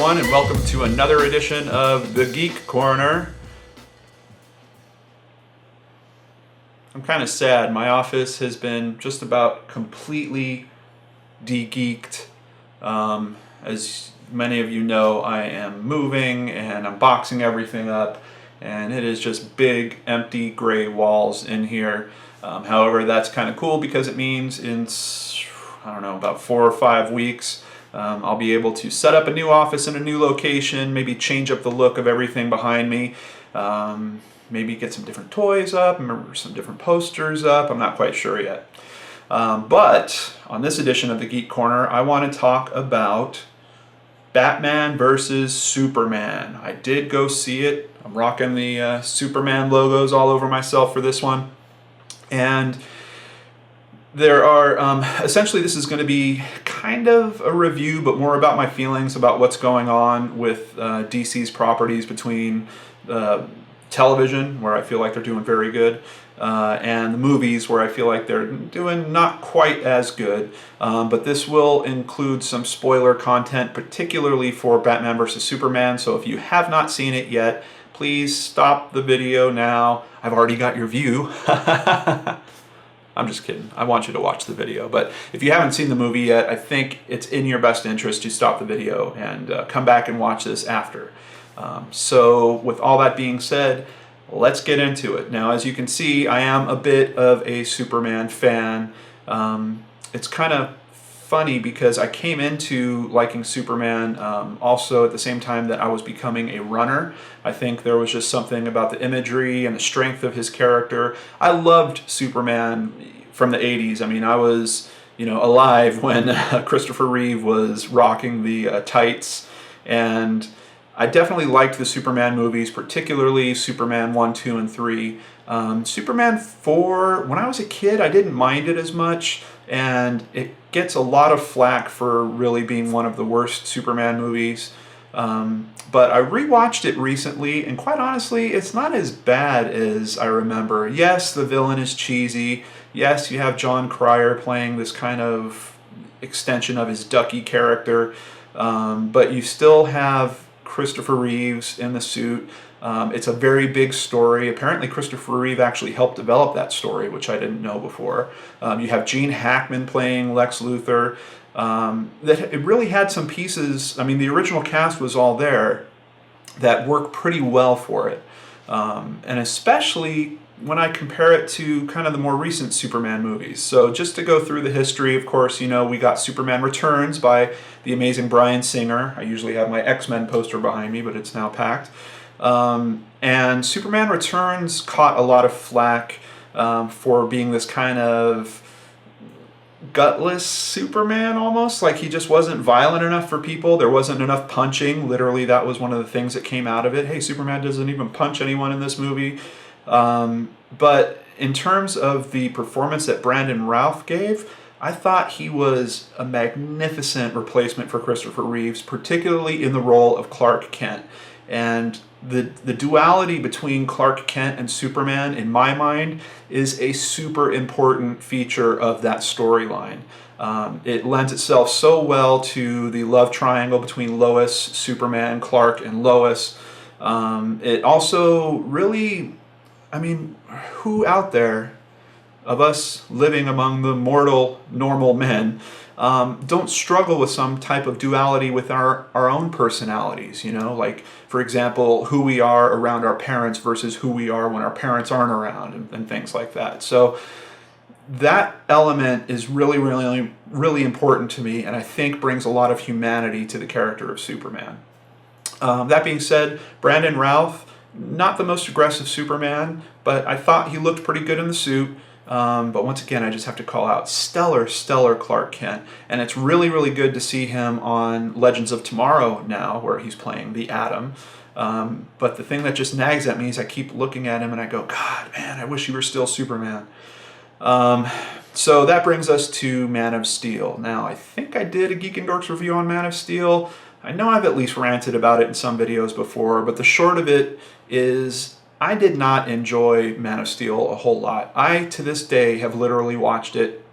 everyone, and welcome to another edition of the Geek Corner. I'm kind of sad. My office has been just about completely de-geeked. As many of you know, I am moving and I'm boxing everything up, and it is just big, empty, gray walls in here. However, that's kind of cool because it means in, I don't know, about 4 or 5 weeks, I'll be able to set up a new office in a new location, maybe change up the look of everything behind me, maybe get some different toys up, some different posters up. I'm not quite sure yet. But on this edition of the Geek Corner, I want to talk about Batman versus Superman. I did go see it. I'm rocking the Superman logos all over myself for this one. And there are, essentially this is going to be kind of a review, but more about my feelings about what's going on with DC's properties between television, where I feel like they're doing very good, and the movies, where I feel like they're doing not quite as good. But this will include some spoiler content, particularly for Batman vs. Superman, so if you have not seen it yet, please stop the video now. I've already got your view. I'm just kidding. I want you to watch the video. But if you haven't seen the movie yet, I think it's in your best interest to stop the video and come back and watch this after. So with all that being said, let's get into it. Now, as you can see, I am a bit of a Superman fan. It's kind of funny because I came into liking Superman also at the same time that I was becoming a runner. I think there was just something about the imagery and the strength of his character. I loved Superman from the 80s. I mean, I was, alive when Christopher Reeve was rocking the tights, and I definitely liked the Superman movies, particularly Superman 1, 2, and 3. Superman 4, when I was a kid, I didn't mind it as much, and it gets a lot of flack for really being one of the worst Superman movies. But I rewatched it recently, and quite honestly, it's not as bad as I remember. Yes, the villain is cheesy. Yes, you have John Cryer playing this kind of extension of his Ducky character, but you still have Christopher Reeves in the suit. It's a very big story. Apparently Christopher Reeve actually helped develop that story, which I didn't know before. You have Gene Hackman playing Lex Luthor. That it really had some pieces. I mean, the original cast was all there that worked pretty well for it. And especially when I compare it to kind of the more recent Superman movies. So just to go through the history, of course, we got Superman Returns by the amazing Bryan Singer. I usually have my X-Men poster behind me, but it's now packed. And Superman Returns caught a lot of flack for being this kind of gutless Superman almost. Like, he just wasn't violent enough for people. There wasn't enough punching. Literally, that was one of the things that came out of it. Hey, Superman doesn't even punch anyone in this movie. But in terms of the performance that Brandon Routh gave, I thought he was a magnificent replacement for Christopher Reeves, particularly in the role of Clark Kent. And the duality between Clark Kent and Superman, in my mind, is a super important feature of that storyline. It lends itself so well to the love triangle between Lois, Superman, Clark, and Lois. It also really, who out there of us living among the mortal, normal men don't struggle with some type of duality with our own personalities, like, for example, who we are around our parents versus who we are when our parents aren't around, and things like that. So that element is really, really, really important to me, and I think brings a lot of humanity to the character of Superman. That being said, Brandon Routh, not the most aggressive Superman, but I thought he looked pretty good in the suit. But once again, I just have to call out stellar Clark Kent. And it's really, really good to see him on Legends of Tomorrow now, where he's playing the Atom. But the thing that just nags at me is I keep looking at him and I go, God, man, I wish he were still Superman. So that brings us to Man of Steel. Now, I think I did a Geek and Dorks review on Man of Steel. I know I've at least ranted about it in some videos before, but the short of it is I did not enjoy Man of Steel a whole lot. I, to this day, have literally watched it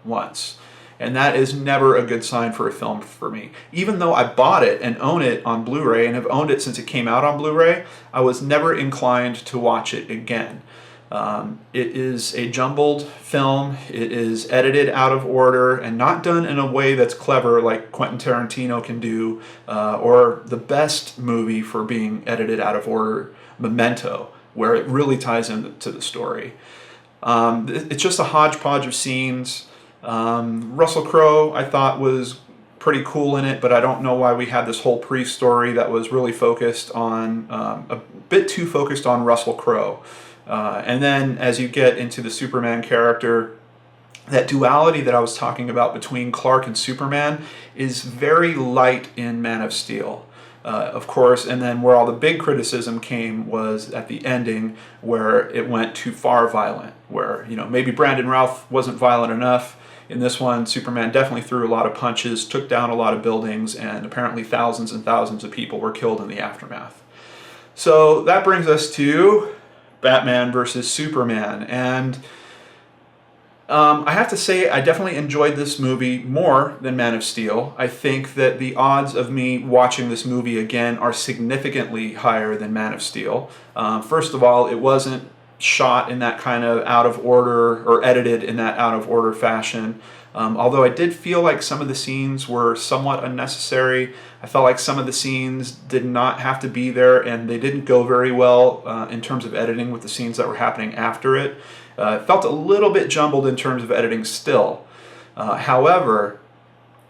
once. And that is never a good sign for a film for me. Even though I bought it and own it on Blu-ray and have owned it since it came out on Blu-ray, I was never inclined to watch it again. It is a jumbled film. It is edited out of order and not done in a way that's clever like Quentin Tarantino can do, or the best movie for being edited out of order, Memento, where it really ties into the story. It's just a hodgepodge of scenes. Russell Crowe, I thought, was pretty cool in it, but I don't know why we had this whole pre-story that was really focused on, a bit too focused on Russell Crowe. And then as you get into the Superman character, that duality that I was talking about between Clark and Superman is very light in Man of Steel. Of course, and then where all the big criticism came was at the ending, where it went too far violent, where, maybe Brandon Routh wasn't violent enough. In this one, Superman definitely threw a lot of punches, took down a lot of buildings, and apparently thousands and thousands of people were killed in the aftermath. So that brings us to Batman versus Superman, and I have to say I definitely enjoyed this movie more than Man of Steel. I think that the odds of me watching this movie again are significantly higher than Man of Steel. First of all, it wasn't shot in that kind of out of order, or edited in that out of order fashion. Although I did feel like some of the scenes were somewhat unnecessary. I felt like some of the scenes did not have to be there, and they didn't go very well in terms of editing with the scenes that were happening after it. It felt a little bit jumbled in terms of editing still. However,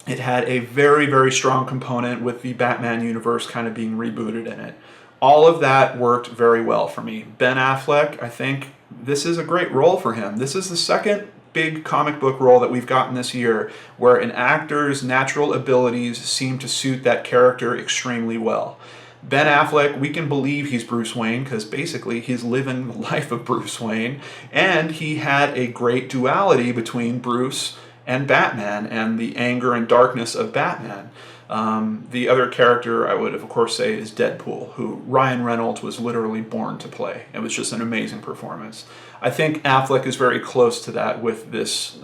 it had a very, very strong component with the Batman universe kind of being rebooted in it. All of that worked very well for me. Ben Affleck, I think this is a great role for him. This is the second big comic book role that we've gotten this year where an actor's natural abilities seem to suit that character extremely well. Ben Affleck, we can believe he's Bruce Wayne because basically he's living the life of Bruce Wayne, and he had a great duality between Bruce and Batman and the anger and darkness of Batman. The other character I would, of course, say is Deadpool, who Ryan Reynolds was literally born to play. It was just an amazing performance. I think Affleck is very close to that with this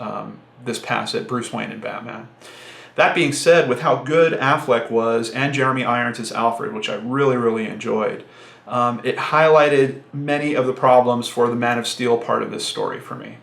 pass at Bruce Wayne and Batman. That being said, with how good Affleck was, and Jeremy Irons as Alfred, which I really, really enjoyed, it highlighted many of the problems for the Man of Steel part of this story for me.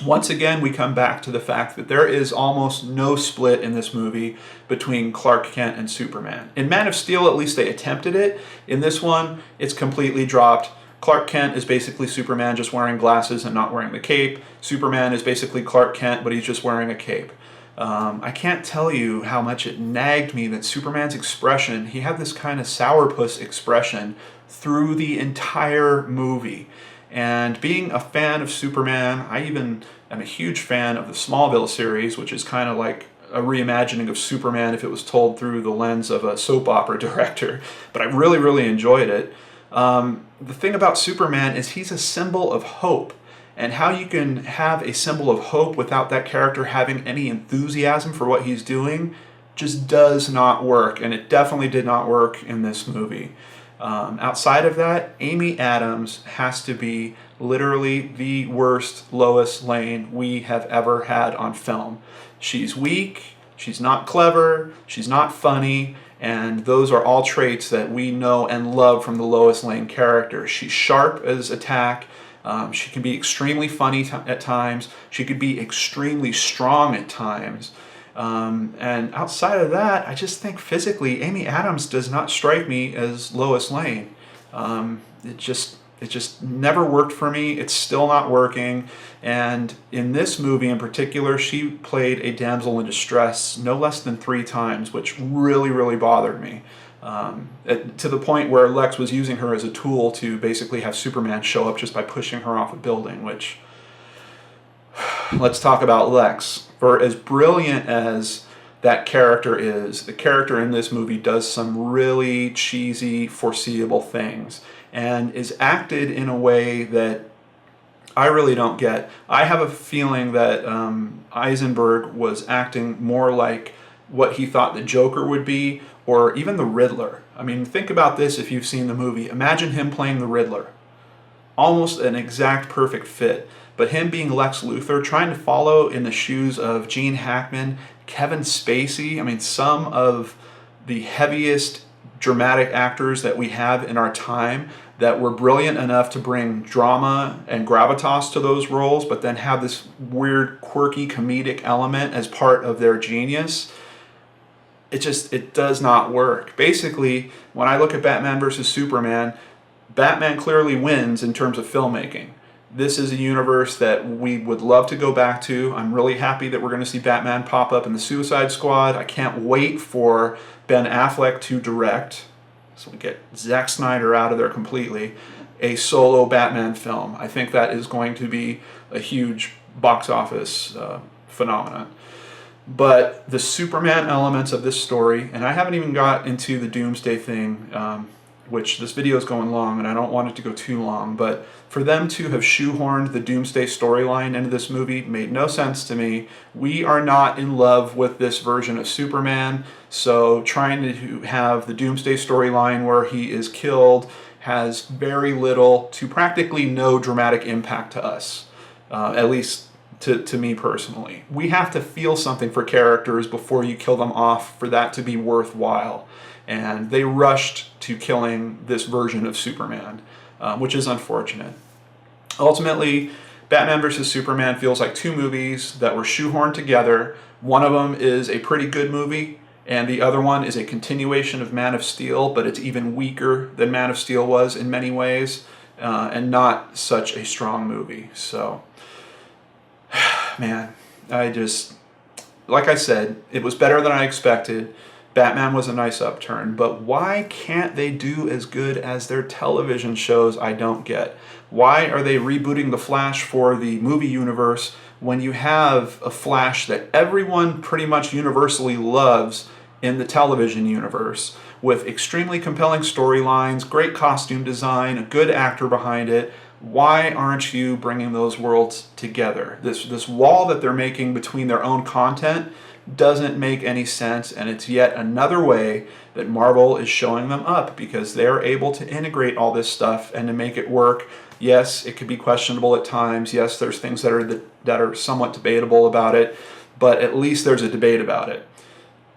Once again, we come back to the fact that there is almost no split in this movie between Clark Kent and Superman. In Man of Steel, at least they attempted it. In this one, it's completely dropped. Clark Kent is basically Superman just wearing glasses and not wearing the cape. Superman is basically Clark Kent, but he's just wearing a cape. I can't tell you how much it nagged me that Superman's expression, he had this kind of sourpuss expression through the entire movie. And being a fan of Superman, I even am a huge fan of the Smallville series, which is kind of like a reimagining of Superman if it was told through the lens of a soap opera director. But I really, really enjoyed it. The thing about Superman is he's a symbol of hope. And how you can have a symbol of hope without that character having any enthusiasm for what he's doing just does not work. And it definitely did not work in this movie. Outside of that, Amy Adams has to be literally the worst Lois Lane we have ever had on film. She's weak, she's not clever, she's not funny, and those are all traits that we know and love from the Lois Lane character. She's sharp as attack, she can be extremely funny at times, she could be extremely strong at times. And outside of that, I just think physically, Amy Adams does not strike me as Lois Lane. It just never worked for me. It's still not working. And in this movie in particular, she played a damsel in distress no less than 3 times, which really, really bothered me. To the point where Lex was using her as a tool to basically have Superman show up just by pushing her off a building, which... Let's talk about Lex. For as brilliant as that character is, the character in this movie does some really cheesy, foreseeable things and is acted in a way that I really don't get. I have a feeling that Eisenberg was acting more like what he thought the Joker would be, or even the Riddler. I mean, think about this if you've seen the movie. Imagine him playing the Riddler. almost an exact perfect fit. But him being Lex Luthor, trying to follow in the shoes of Gene Hackman, Kevin Spacey, I mean, some of the heaviest dramatic actors that we have in our time that were brilliant enough to bring drama and gravitas to those roles, but then have this weird, quirky, comedic element as part of their genius. It does not work. Basically, when I look at Batman versus Superman, Batman clearly wins in terms of filmmaking. This is a universe that we would love to go back to. I'm really happy that we're going to see Batman pop up in the Suicide Squad. I can't wait for Ben Affleck to direct, so we get Zack Snyder out of there completely, a solo Batman film. I think that is going to be a huge box office phenomenon. But the Superman elements of this story, and I haven't even got into the Doomsday thing, which this video is going long and I don't want it to go too long, but for them to have shoehorned the Doomsday storyline into this movie made no sense to me. We are not in love with this version of Superman, so trying to have the Doomsday storyline where he is killed has very little to practically no dramatic impact to us, at least to me personally. We have to feel something for characters before you kill them off for that to be worthwhile. And they rushed to killing this version of Superman, which is unfortunate. Ultimately, Batman vs. Superman feels like two movies that were shoehorned together. One of them is a pretty good movie, and the other one is a continuation of Man of Steel, but it's even weaker than Man of Steel was in many ways, and not such a strong movie. So, man, like I said, it was better than I expected. Batman was a nice upturn, but why can't they do as good as their television shows? I don't get. Why are they rebooting The Flash for the movie universe when you have a Flash that everyone pretty much universally loves in the television universe, with extremely compelling storylines, great costume design, a good actor behind it? Why aren't you bringing those worlds together? This wall that they're making between their own content doesn't make any sense, and it's yet another way that Marvel is showing them up, because they're able to integrate all this stuff and to make it work. Yes, it could be questionable at times. Yes, there's things that are somewhat debatable about it, but at least there's a debate about it.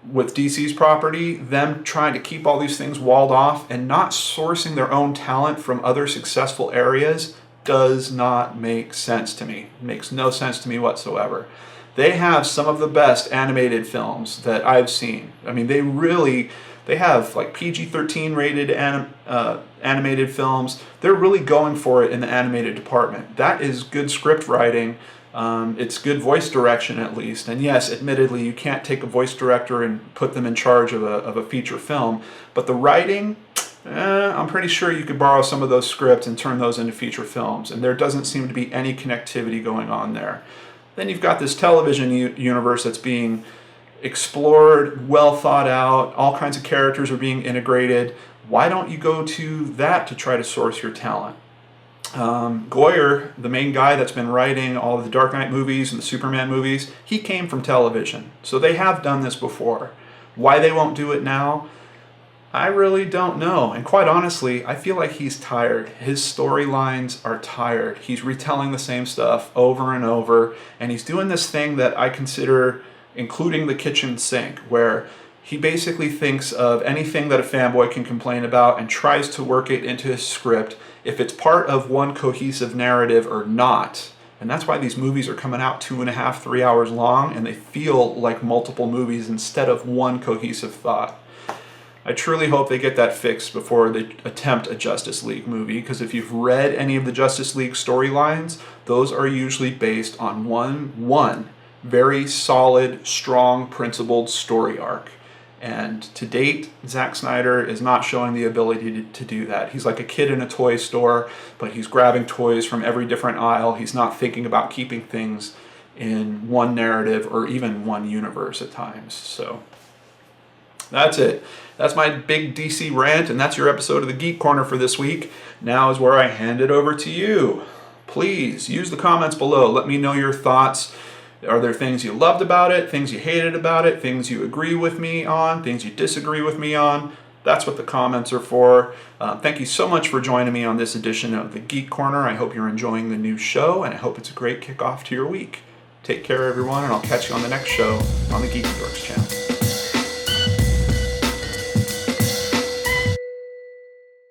With DC's property, them trying to keep all these things walled off and not sourcing their own talent from other successful areas does not make sense to me. It makes no sense to me whatsoever. They have some of the best animated films that I've seen. I mean, they have like PG-13 rated animated films. They're really going for it in the animated department. That is good script writing. It's good voice direction, at least. And yes, admittedly, you can't take a voice director and put them in charge of a feature film. But the writing, I'm pretty sure you could borrow some of those scripts and turn those into feature films. And there doesn't seem to be any connectivity going on there. Then you've got this television universe that's being explored, well thought out, all kinds of characters are being integrated. Why don't you go to that to try to source your talent? Goyer, the main guy that's been writing all of the Dark Knight movies and the Superman movies, he came from television. So they have done this before. Why they won't do it now? I really don't know. And quite honestly, I feel like he's tired. His storylines are tired. He's retelling the same stuff over and over. And he's doing this thing that I consider including the kitchen sink, where he basically thinks of anything that a fanboy can complain about and tries to work it into his script, if it's part of one cohesive narrative or not. And that's why these movies are coming out 2.5, 3 hours long, and they feel like multiple movies instead of one cohesive thought. I truly hope they get that fixed before they attempt a Justice League movie, because if you've read any of the Justice League storylines, those are usually based on one very solid, strong, principled story arc. And to date, Zack Snyder is not showing the ability to do that. He's like a kid in a toy store, but he's grabbing toys from every different aisle. He's not thinking about keeping things in one narrative or even one universe at times. So that's it. That's my big DC rant, and that's your episode of the Geek Corner for this week. Now is where I hand it over to you. Please use the comments below. Let me know your thoughts. Are there things you loved about it, things you hated about it, things you agree with me on, things you disagree with me on? That's what the comments are for. Thank you so much for joining me on this edition of the Geek Corner. I hope you're enjoying the new show, and I hope it's a great kickoff to your week. Take care, everyone, and I'll catch you on the next show on the Geek Dorks channel.